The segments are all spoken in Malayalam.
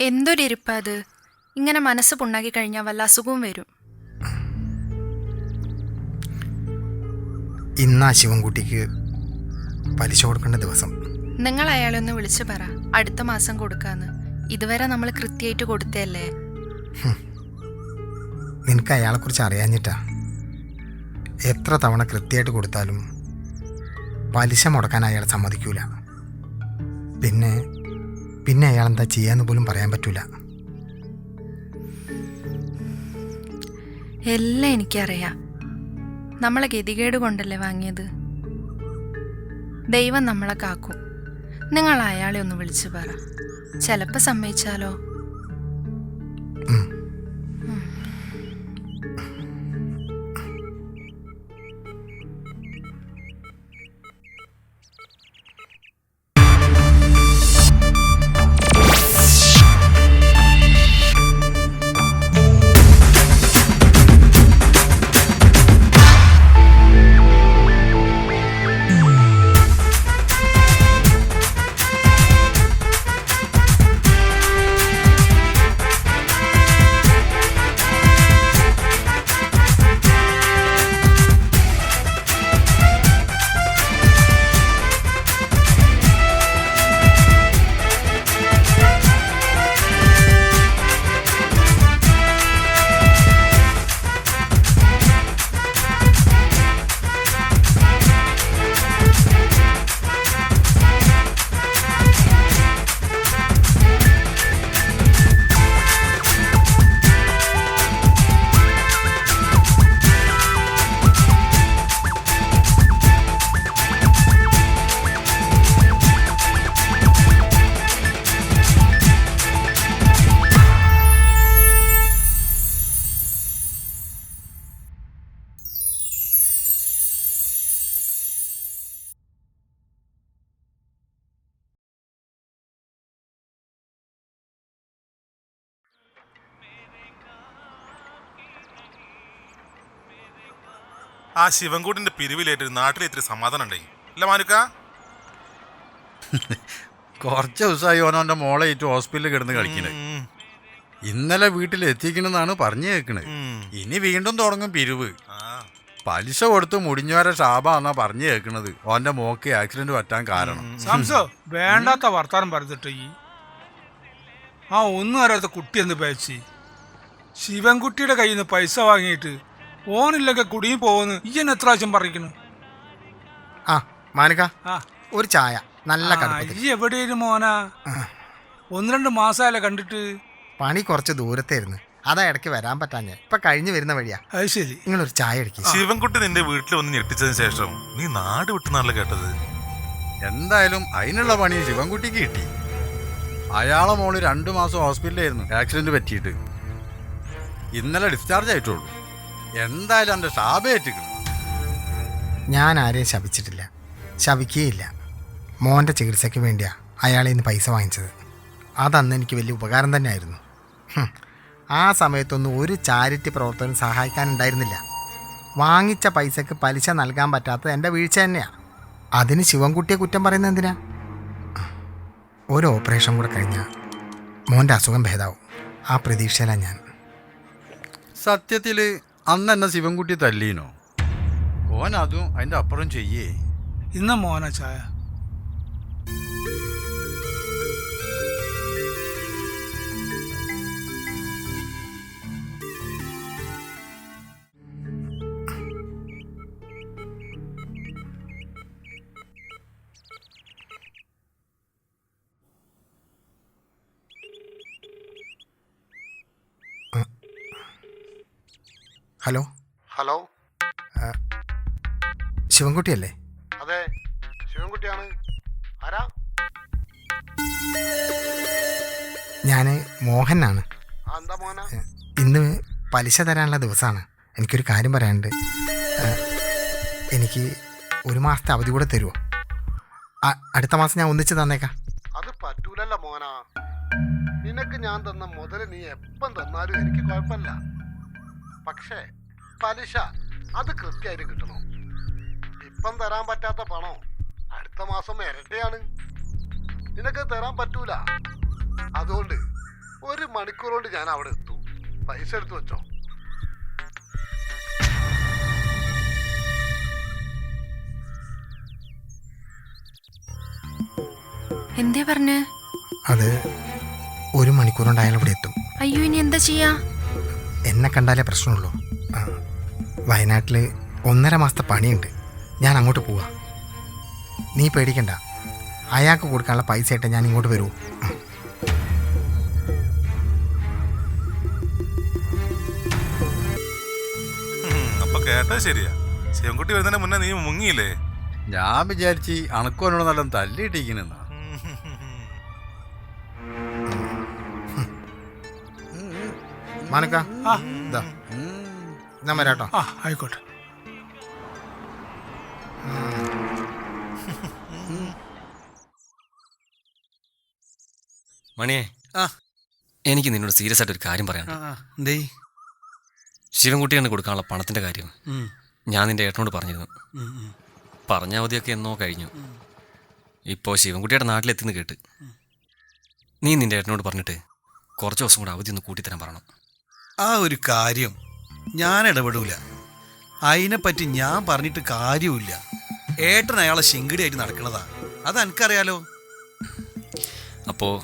എന്തൊരിരിപ്പാ അത്. ഇങ്ങനെ മനസ്സ് പുണ്ണാക്കി കഴിഞ്ഞാൽ വല്ല അസുഖവും വരും. ഇന്നാ ശിവൻകുട്ടിക്ക് പലിശ കൊടുക്കേണ്ട ദിവസം. നിങ്ങൾ അയാളെ ഒന്ന് വിളിച്ചു പറ, അടുത്ത മാസം കൊടുക്കാന്ന്. ഇതുവരെ നമ്മൾ കൃത്യമായിട്ട് കൊടുത്തല്ലേ. നിനക്ക് അയാളെക്കുറിച്ച് അറിയാഞ്ഞിട്ടാ. എത്ര തവണ കൃത്യമായിട്ട് കൊടുത്താലും പലിശ മുടക്കാൻ അയാൾ സമ്മതിക്കൂല. പിന്നെ അയാൾ എന്താ ചെയ്യാന്ന് പോലും പറയാൻ പറ്റൂല. എല്ലാം എനിക്കറിയാം. നമ്മളെ ഗതികേട് കൊണ്ടല്ലേ വാങ്ങിയത്. ദൈവം നമ്മളെ കാക്കും. നിങ്ങൾ അയാളെ ഒന്ന് വിളിച്ചു പറ, ചിലപ്പോൾ സമ്മതിച്ചാലോ. ആ ശിവൻകുട്ടിന്റെ പിരിവിലേറ്റ് നാട്ടിൽ ഇത്തിരി സമാധാനം ഉണ്ടായി അല്ല മാനുക്ക? കുറച്ച് ദിവസമായി ഓനോന്റെ മോളെ ഏറ്റ് ഹോസ്പിറ്റലിൽ കിടന്ന് കളിക്കണേ. ഇന്നലെ വീട്ടിൽ എത്തിക്കണെന്നാണ് പറഞ്ഞു കേൾക്കണത്. ഇനി വീണ്ടും തുടങ്ങും പിരിവ്. പലിശ കൊടുത്ത് മുടിഞ്ഞവരെ ഷാബാന്നാ പറഞ്ഞു കേൾക്കണത്. ഓന്റെ മോക്ക് ആക്സിഡന്റ് പറ്റാൻ കാരണം. സംസോ വേണ്ടാത്ത വർത്താനം പറഞ്ഞിട്ട് ആ ഒന്നും അറിയാത്ത കുട്ടി എന്ന് പേച്ചി ശിവൻകുട്ടിയുടെ കയ്യിൽ നിന്ന് പൈസ വാങ്ങിയിട്ട് ഓനില്ലൊക്കെ കുടുങ്ങി പോകുന്നു. ഈ എന്നെ എത്ര പ്രാവശ്യം പറഞ്ഞിരിക്കുന്നു. ആ മാനുക, ആ ഒരു ചായ നല്ല കടുപ്പത്തിൽ. ഈ എവിടെയായിരുന്നു മോനാ? 1-2 മാസമായല്ലേ കണ്ടിട്ട്. പണി കുറച്ച് ദൂരത്തായിരുന്നു, അതാ ഇടയ്ക്ക് വരാൻ പറ്റാഞ്ഞ. ഇപ്പൊ കഴിഞ്ഞു വരുന്ന വഴിയാ. അത് ശരി. നിങ്ങളൊരു ചായ അടിക്കുക. ശിവൻകുട്ടി നിന്റെ വീട്ടിൽ വന്ന് ഞെട്ടിച്ചതിന് ശേഷം നീ നാട് വിട്ടുന്നാണല്ലോ കേട്ടത്. എന്തായാലും അതിനുള്ള പണി ശിവൻകുട്ടിക്ക് കിട്ടി. അയാളെ മോള് 2 മാസം ഹോസ്പിറ്റലായിരുന്നു ആക്സിഡന്റ് പറ്റിയിട്ട്. ഇന്നലെ ഡിസ്ചാർജ് ആയിട്ടുള്ളൂ. എന്തായാലും എൻ്റെ ഷാബ ഏറ്റിക്കണം. ഞാൻ ആരെയും ശപിച്ചിട്ടില്ല, ശപിക്കുകയില്ല. മോൻ്റെ ചികിത്സയ്ക്ക് വേണ്ടിയാ അയാളെ ഇന്ന് പൈസ വാങ്ങിച്ചത്. അതന്ന് എനിക്ക് വലിയ ഉപകാരം തന്നെയായിരുന്നു. ആ സമയത്തൊന്നും ഒരു ചാരിറ്റി പ്രവർത്തനം സഹായിക്കാനുണ്ടായിരുന്നില്ല. വാങ്ങിച്ച പൈസക്ക് പലിശ നൽകാൻ പറ്റാത്തത് എൻ്റെ വീഴ്ച തന്നെയാണ്. അതിന് ശിവൻകുട്ടിയെ കുറ്റം പറയുന്നത് എന്തിനാ? ഒരു ഓപ്പറേഷൻ കൂടെ കഴിഞ്ഞാൽ മോൻ്റെ അസുഖം ഭേദാവും. ആ പ്രതീക്ഷയിലാണ് ഞാൻ. സത്യത്തിൽ അന്ന് എന്നെ ശിവൻകുട്ടി തല്ലീനോ? ഓൻ അതും അതിൻ്റെ അപ്പുറം ചെയ്യേ. ഇന്ന മോന ചായ. ഹലോ ഹലോ, ശിവൻകുട്ടിയല്ലേ? അതെ ശിവൻകുട്ടിയാണ്. ആരാ? ഞാൻ മോഹനാണ്. എന്താ മോന? ഇന്ന് പലിശ തരാനുള്ള ദിവസമാണ്. എനിക്കൊരു കാര്യം പറയാനുണ്ട്. എനിക്ക് 1 മാസത്തെ അവധി കൂടെ തരുമോ? അടുത്ത മാസം ഞാൻ ഒന്നിച്ച് തന്നേക്കാം. അത് പറ്റൂലല്ലോ മോന. നിനക്ക് ഞാൻ തന്ന മുതൽ നീ എപ്പം തന്നാലും എനിക്ക് കുഴപ്പമില്ല. പക്ഷേ പലിശ അത് കൃത്യമായിട്ട് കിട്ടണോ? ഇപ്പം തരാൻ പറ്റാത്ത പണം അടുത്ത മാസം ഇരട്ടിയാണ്. നിനക്ക് തരാൻ പറ്റൂല. അതുകൊണ്ട് 1 മണിക്കൂർ കൊണ്ട് ഞാൻ അവിടെ എത്തും. പൈസ എടുത്തു വെച്ചോ. എന്തേ പറഞ്ഞ്? അത് 1 മണിക്കൂർ കൊണ്ട് അയാൾ ഇവിടെ എത്തും. അയ്യോ, ഇനി എന്താ ചെയ്യാ? എന്നെ കണ്ടാലേ പ്രശ്നമുള്ളൂ. വയനാട്ടിൽ 1.5 മാസത്തെ പണിയുണ്ട്. ഞാൻ അങ്ങോട്ട് പോവാ. നീ പേടിക്കണ്ട. അയാൾക്ക് കൊടുക്കാനുള്ള പൈസ ആയിട്ട് ഞാൻ ഇങ്ങോട്ട് വരൂ. അപ്പൊ കേട്ടാ ശരിയാ. ശിവൻകുട്ടി വരുന്നതിന് മുന്നേ നീ മുങ്ങിയില്ലേ? ഞാൻ വിചാരിച്ച് അണക്കോനോട് നല്ല തല്ലിയിട്ടിരിക്കുന്നെന്നാ. മാനക്ക, ആ ഇതാ ഞാൻ വരാട്ടോ. ആ ആയിക്കോട്ടെ. മണിയെ, എനിക്ക് നിന്നോട് സീരിയസ് ആയിട്ട് ഒരു കാര്യം പറയാനുണ്ട്. ശിവൻകുട്ടിയാണ് കൊടുക്കാനുള്ള പണത്തിന്റെ കാര്യം ഞാൻ നിന്റെ ഏട്ടനോട് പറഞ്ഞിരുന്നു. പറഞ്ഞ അവധിയൊക്കെ എന്നോ കഴിഞ്ഞു. ഇപ്പോൾ ശിവൻകുട്ടിയുടെ നാട്ടിലെത്തിന്ന് കേട്ട്. നീ നിന്റെ ഏട്ടനോട് പറഞ്ഞിട്ട് കുറച്ച് ദിവസം കൂടെ അവധി ഒന്ന് കൂട്ടിത്തരാൻ പറയണം. ആ ഒരു കാര്യം ഞാൻ ഇടപെടൂല. അതിനെപ്പറ്റി ഞാൻ പറഞ്ഞിട്ട് കാര്യമില്ല. ഏട്ടൻ അയാളെ ശിങ്കിടിയായിട്ട് നടക്കണതാ. അത് എനിക്കറിയാലോ. അപ്പോൾ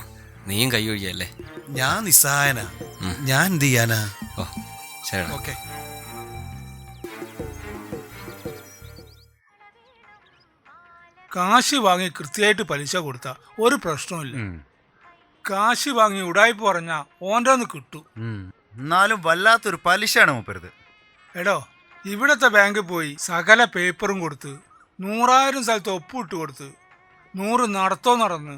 നീയും കൈ ഒഴിയല്ലേ? ഞാൻ നിസ്സഹായനാ. ഞാൻ എന്ത് ചെയ്യാനാ? ഓ ശരി. ഓക്കെ. കാശ് വാങ്ങി കൃത്യമായിട്ട് പലിശ കൊടുത്ത ഒരു പ്രശ്നമില്ല. കാശ് വാങ്ങി ഉടായ്പ പറഞ്ഞാൽ ഓൻ്റെ ഒന്ന് കിട്ടും. എന്നാലും വല്ലാത്തൊരു പലിശയാണ് മൂപ്പരുത്. എടോ, ഇവിടത്തെ ബാങ്കിൽ പോയി സകല പേപ്പറും കൊടുത്ത് 100,000 സ്ഥലത്ത് ഒപ്പിട്ട് കൊടുത്ത് 100 നടന്ന്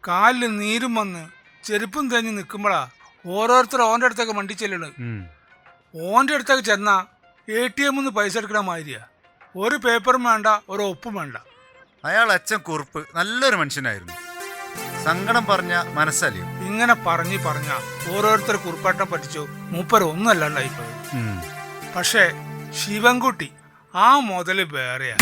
കാലിൽ നീരും വന്ന് ചെരുപ്പും തേഞ്ഞ് നിൽക്കുമ്പോഴാ ഓരോരുത്തർ ഓൻ്റെ അടുത്തേക്ക് വണ്ടി ചെല്ലണത്. ഓൻ്റെ അടുത്തേക്ക് ചെന്നാ ATM പൈസ എടുക്കണ മാതിരിയാ. ഒരു പേപ്പറും വേണ്ട, ഒരു ഒപ്പും വേണ്ട. അയാൾ അച്ഛൻ കുറുപ്പ് നല്ലൊരു മനുഷ്യനായിരുന്നു. സങ്കടം പറഞ്ഞ മനസ്സലിയും. ഇങ്ങനെ പറഞ്ഞ ഓരോരുത്തർ കുറിപ്പാട്ടം പഠിച്ചു മൂപ്പര് ഒന്നും അല്ലാണ്ടായിപ്പോയി. പക്ഷേ ശിവൻകുട്ടി ആ മുതല് വേറെയാ.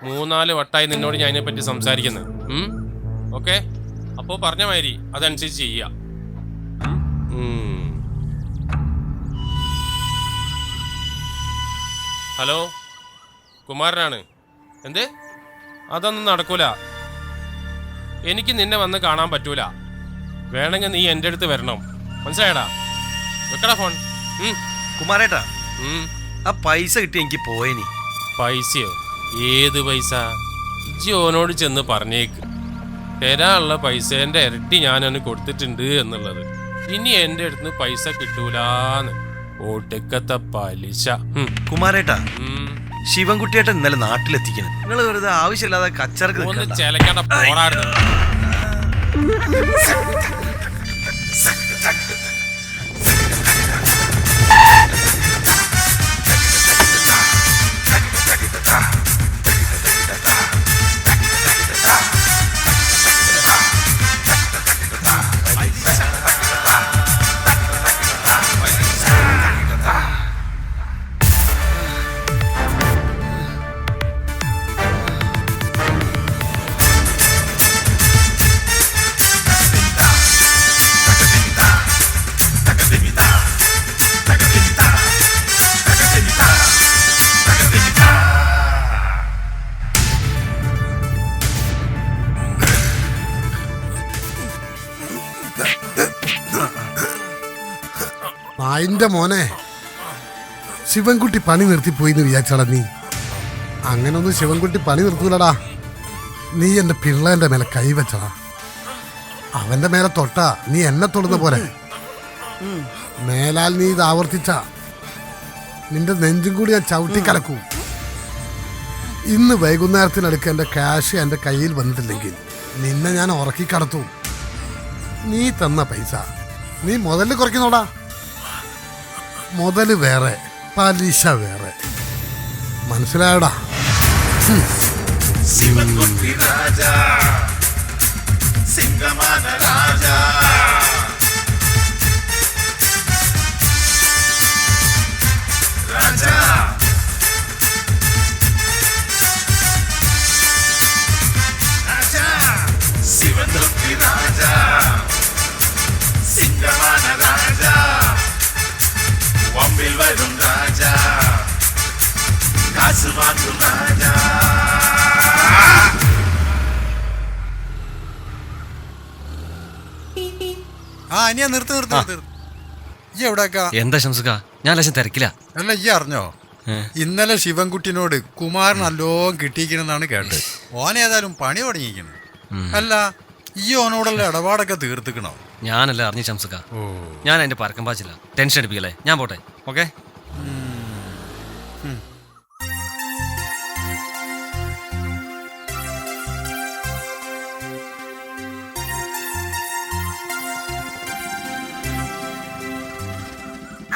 മൂന്നാല് വട്ടായി നിന്നോട് ഞാൻ അതിനെപ്പറ്റി സംസാരിക്കുന്നത്. ഓക്കെ, അപ്പോൾ പറഞ്ഞ മാതിരി അതനുസരിച്ച് ചെയ്യാം. ഹലോ, കുമാരനാണ്. എന്ത്? അതൊന്നും നടക്കൂല. എനിക്ക് നിന്നെ വന്ന് കാണാൻ പറ്റൂല. വേണമെങ്കിൽ നീ എൻ്റെ അടുത്ത് വരണം. മനസ്സിലായടാ? വെക്കടാ ഫോൺ. കുമാരേട്ടാ, ആ പൈസ കിട്ടി എനിക്ക് പോയനി. പൈസയോ? ഏത് പൈസ? ജിയോനോട് ചെന്ന് പറഞ്ഞേക്ക് തരാനുള്ള പൈസേൻ്റെ ഇരട്ടി ഞാനൊന്ന് കൊടുത്തിട്ടുണ്ട് എന്നുള്ളത്. ഇനി എൻ്റെ അടുത്ത് പൈസ കിട്ടൂലാന്ന്. ഒടുക്കത്തെ പലിശ. കുമാരേട്ടാ, ശിവൻകുട്ടിയേട്ടൻ ഇന്നലെ നാട്ടിലെത്തിക്കണം. നിങ്ങൾ വെറുതെ ആവശ്യമില്ലാതെ കച്ചറക്ക് ഒന്ന് ചിലക്കട പോരാടുന്നു. നായിന്റെ മോനെ, ശിവൻകുട്ടി പണി നിർത്തിപ്പോയി എന്ന് വിചാരിച്ചാടാ നീ? അങ്ങനൊന്നും ശിവൻകുട്ടി പണി നിർത്തൂലടാ. നീ എൻ്റെ പിള്ളേന്റെ മേലെ കൈവച്ചടാ. അവന്റെ മേലെ തൊട്ടാ നീ എന്നെ തൊടുന്ന പോലെ. മേലാൽ നീ ഇത് ആവർത്തിച്ച നിന്റെ നെഞ്ചും കൂടി ഞാൻ ചവിട്ടി കലക്കൂ. ഇന്ന് വൈകുന്നേരത്തിനടുക്ക് എൻ്റെ ക്യാഷ് എൻ്റെ കയ്യിൽ വന്നിട്ടില്ലെങ്കിൽ നിന്നെ ഞാൻ ഉറക്കി കടത്തും. നീ തന്ന പൈസ നീ മുതല് കുറയ്ക്കുന്നോടാ. മുതല് വേറെ, പലിശ വേറെ. മനസ്സിലായടാ? ആ അനിയ നിർത്ത് നിർത്ത് നിർത്ത് ഈ എവിടെക്കാ? എന്താ ഷംസുക്ക, ഞാൻ ലക്ഷം തിരക്കില്ല. അല്ല ഈ അറിഞ്ഞോ, ഇന്നലെ ശിവൻകുട്ടിനോട് കുമാരൻ നല്ലോണം കിട്ടിയിരിക്കണെന്നാണ് കേട്ടത്. ഓനേതായാലും പണി തുടങ്ങിയിരിക്കണം. അല്ല ഈ ഓനോടുള്ള ഇടപാടൊക്കെ തീർത്തിക്കണോ? ഞാനല്ല അറിഞ്ഞു ഷംസുക്ക, ഞാൻ അതിന്റെ പരക്കം പാച്ചില്ല. ടെൻഷൻ അടിപ്പിക്കല്ലേ, ഞാൻ പോട്ടെ. ഓക്കെ.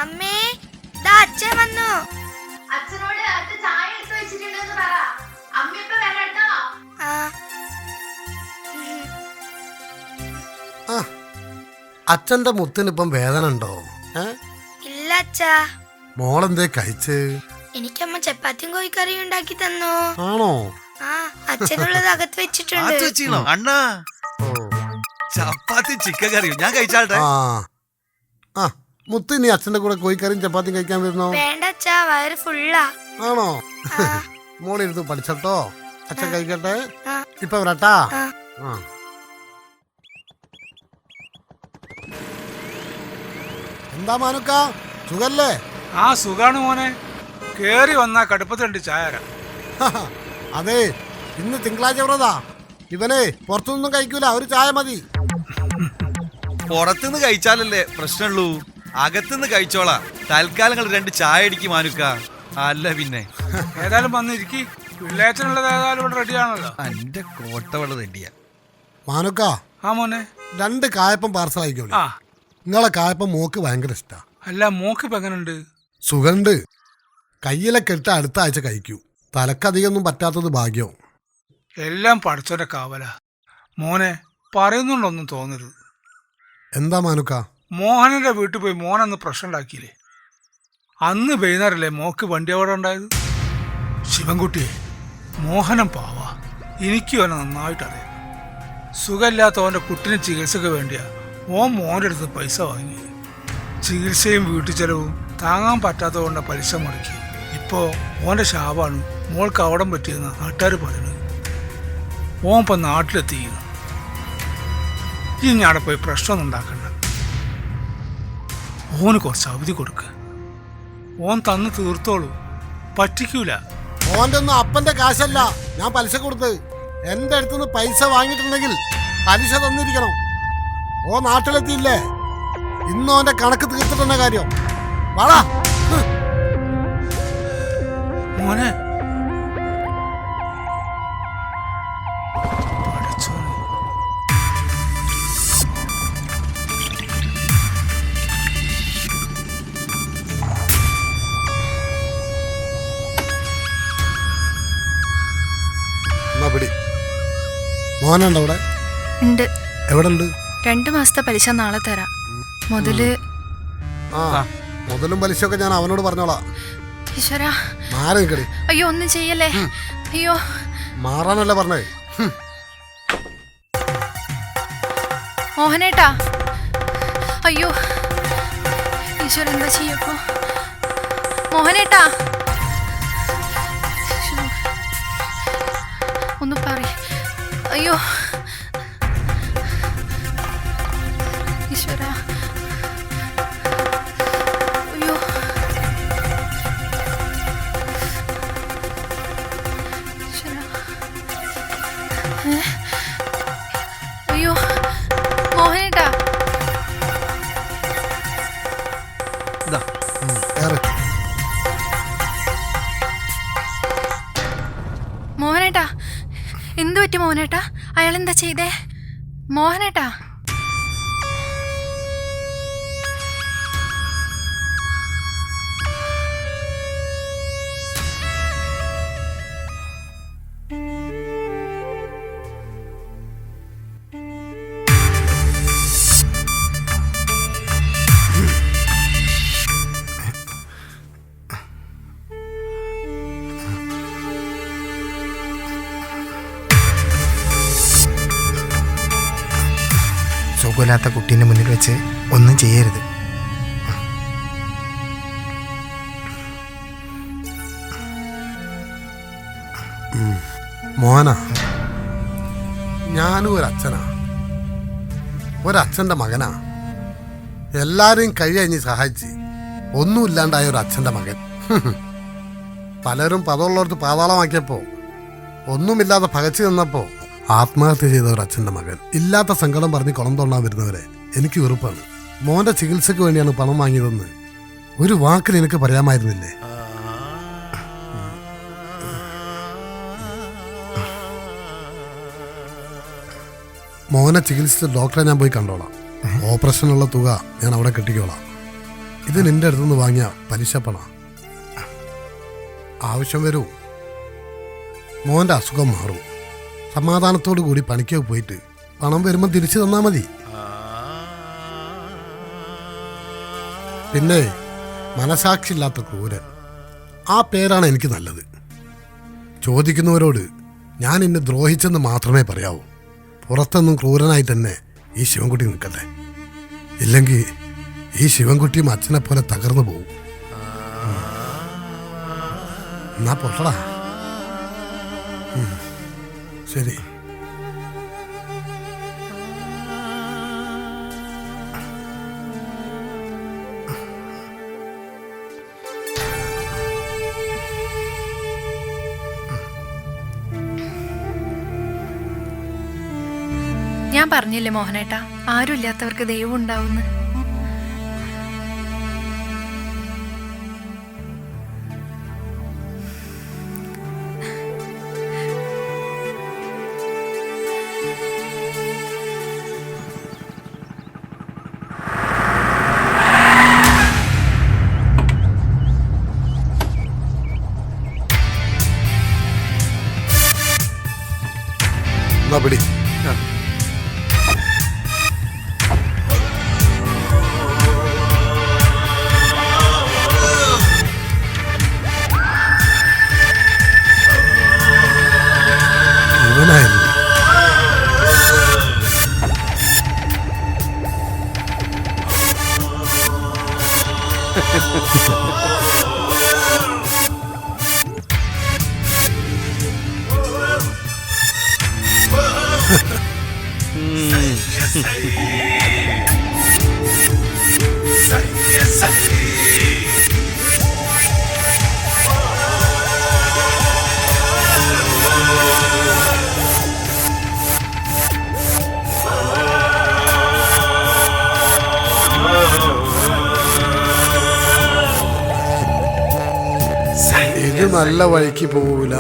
അമ്മേ, ദാ അച്ഛൻ വന്നു. അച്ഛനോട് അച്ഛൻ ചായ എടുത്ത് വെച്ചിട്ടുണ്ടെന്ന് പറ. അമ്മ ഇപ്പൊ വരാട്ടോ. അച്ഛൻ്റെ മുത്തിനിപ്പം വേദന ഉണ്ടോ? ഇല്ല അച്ഛാ. മോളെന്തേ കഴിച്ച്? എനിക്കമ്മ ചപ്പാത്തിയും കോഴിക്കറിയും ഉണ്ടാക്കി തന്നു. ആണോ? ആ, അച്ഛനുള്ളത് അകത്ത് വെച്ചിട്ടുണ്ട്. അണ്ണാ, ചപ്പാത്തി ചിക്കൻ കറിയും ഞാൻ കഴിച്ചാട്ടെ. ആ മുത്ത് നീ അച്ഛൻ്റെ കൂടെ കോഴിക്കറിയും ചപ്പാത്തിയും കഴിക്കാൻ വരുന്നോ? വേണ്ട അച്ഛാ, വയറ് ഫുള്ളാ. ആണോ? മോളിരുന്ന് പഠിച്ചട്ടോ, അച്ഛൻ കഴിക്കട്ടെ. ഇപ്പൊ വരട്ടാ. എന്താ മാനുക്ക, സുഖല്ലേ? ആ സുഖാണ് മോനെ. കേറി വന്നാ കടുപ്പത്തിലുണ്ട് ചായ. അതെ, ഇന്ന് തിങ്കളാഴ്ച വ്രതാ. ഇവനെ പുറത്തുനിന്നും കഴിക്കൂല, ഒരു ചായ മതി. പുറത്തുനിന്ന് കഴിച്ചാലല്ലേ പ്രശ്നമുള്ളൂ, അകത്തുനിന്ന് കഴിച്ചോളാ. തൽക്കാലം 2 ചായ അടിക്ക് മാനുക്ക. അല്ല പിന്നെ ഏതായാലും വന്നിരിക്കി. പിള്ളേച്ചനുള്ളത് ഏതായാലും ഇവിടെ റെഡിയാണല്ലോ. എന്റെ കോട്ടവള റെഡിയാ. മാനുക്ക, ആ മോനെ, 2 കായപ്പം പാർസൽ അയക്കൂല. ആ നിങ്ങളെ കായപ്പം മോക്ക് ഭയങ്കര ഇഷ്ടാ. അല്ല മോക്ക് ഇപ്പൊ എങ്ങനുണ്ട്? സുഖണ്ട്. കയ്യിലെ കെട്ട് അടുത്ത ആഴ്ച കഴിക്കൂ. തലക്കധികമൊന്നും പറ്റാത്തത് ഭാഗ്യവും. എല്ലാം പഠിച്ചോന്റെ കാവല. മോനെ പറയുന്നുണ്ടൊന്നും തോന്നരുത്. എന്താ മാനുക്ക? മോഹനന്റെ വീട്ടിൽ പോയി മോനന്ന് പ്രശ്നം ഉണ്ടാക്കിയില്ലേ? അന്ന് വൈകുന്നേരല്ലേ മോക്ക് വണ്ടി അവിടെ ഉണ്ടായത്? ശിവൻകുട്ടിയെ, മോഹനം പാവാ. എനിക്കും അവനെ നന്നായിട്ടറിയാം. സുഖമില്ലാത്തവൻ്റെ കുട്ടിന് ചികിത്സക്ക് വേണ്ടിയാ ഓൻ മോൻ്റെ അടുത്ത് പൈസ വാങ്ങി. ചികിത്സയും വീട്ടു ചെലവും താങ്ങാൻ പറ്റാത്തതുകൊണ്ട് പലിശ മുടക്കി. ഇപ്പോൾ ഓൻ്റെ ശാപാണ് മോൾക്ക് അവിടം പറ്റിയെന്ന് നാട്ടുകാർ പറയുന്നത്. ഓൻ ഇപ്പം നാട്ടിലെത്തിക്കുന്നു. ഇനി അവിടെ പോയി പ്രശ്നമൊന്നും ഉണ്ടാക്കണ്ട. ഓന് കുറച്ച് അവധി കൊടുക്കുക. ഓൻ തന്ന് തീർത്തോളൂ, പറ്റിക്കൂല. ഓൻ്റെ ഒന്നും അപ്പൻ്റെ കാശല്ല ഞാൻ പലിശ കൊടുത്ത്. എൻ്റെ അടുത്തുനിന്ന് പൈസ വാങ്ങിയിട്ടുണ്ടെങ്കിൽ പലിശ തന്നിരിക്കണം. ഓ നാട്ടിലെത്തിയില്ലേ, ഇന്ന് ഓൻ്റെ കണക്ക് തീർത്തിട്ടെന്ന കാര്യം. വാടാ മോനെ. എന്നാ പിടി. മോനുണ്ടോ അവിടെ? ഉണ്ട്. എവിടെ ഉണ്ട്? 2 മാസത്തെ പലിശ നാളെ തരാം. മുതല് മുതലും പലിശയൊക്കെ ഞാൻ അവനോട് പറഞ്ഞോളാം. ഈശ്വരാ, മാറി നിൽക്കടി. അയ്യോ ഒന്നും ചെയ്യല്ലേ. അയ്യോ, മാറാനല്ല പറഞ്ഞേ. മോഹനേട്ടാ, അയ്യോ ഈശ്വര, എന്താ ചെയ്യപ്പോ? മോഹനേട്ടാ, ഒന്ന് പറ. അയ്യോ ഈശ്വര, അയ്യോ ഈശ്വര, അയ്യോ മോഹനേട്ടാ. എന്തു പറ്റി മോഹനേട്ടാ? അയാൾ എന്താ ചെയ്തേ? മോഹനേട്ടാ, സുഖമില്ലാത്ത കുട്ടീൻ്റെ മുന്നിൽ വെച്ച് ഒന്നും ചെയ്യരുത്. മോന, ഞാനും ഒരച്ഛനാ, ഒരച്ഛൻ്റെ മകനാ. എല്ലാവരെയും കഴിഞ്ഞ് സഹായിച്ച് ഒന്നുമില്ലാണ്ടായ ഒരു അച്ഛൻ്റെ മകൻ. പലരും പദമുള്ളവർക്ക് പാതാളമാക്കിയപ്പോ, ഒന്നുമില്ലാതെ പകച്ചു നിന്നപ്പോ ആത്മഹത്യ ചെയ്ത ഒരു അച്ഛൻ്റെ മകൻ. ഇല്ലാത്ത സങ്കടം പറഞ്ഞ് കുളം തൊള്ളാൻ വരുന്നവരെ എനിക്ക് വെറുപ്പാണ്. മോന്റെ ചികിത്സക്ക് വേണ്ടിയാണ് പണം വാങ്ങിയതെന്ന് ഒരു വാക്കിൽ എനിക്ക് പറയാമായിരുന്നില്ലേ? മോനെ ചികിത്സിച്ച ഡോക്ടറെ ഞാൻ പോയി കണ്ടോളാം. ഓപ്പറേഷനുള്ള തുക ഞാൻ അവിടെ കെട്ടിക്കോളാം. ഇത് നിന്റെ അടുത്തുനിന്ന് വാങ്ങിയ പലിശ പണം. ആവശ്യം വരൂ, മോന്റെ അസുഖം മാറും. സമാധാനത്തോടു കൂടി പണിക്ക് പോയിട്ട് പണം വരുമ്പോൾ തിരിച്ചു തന്നാ മതി. പിന്നെ മനസാക്ഷിയില്ലാത്ത ക്രൂരൻ, ആ പേരാണ് എനിക്ക് നല്ലത്. ചോദിക്കുന്നവരോട് ഞാൻ എന്നെ ദ്രോഹിച്ചെന്ന് മാത്രമേ പറയാവൂ. പുറത്തൊന്നും ക്രൂരനായി തന്നെ ഈ ശിവൻകുട്ടി നിൽക്കട്ടെ. ഇല്ലെങ്കിൽ ഈ ശിവൻകുട്ടിയും അച്ഛനെ പോലെ തകർന്നു പോകും. എന്നാ പൊട്ടടാ. ശരി. ഞാൻ പറഞ്ഞില്ലേ മോഹനേട്ടാ, ആരും ഇല്ലാത്തവർക്ക് ദൈവം ഉണ്ടാവുന്ന്. എന്നാ പിടി. ഇവനായിരുന്നു. ഇത് നല്ല വഴിക്ക് പോകൂല.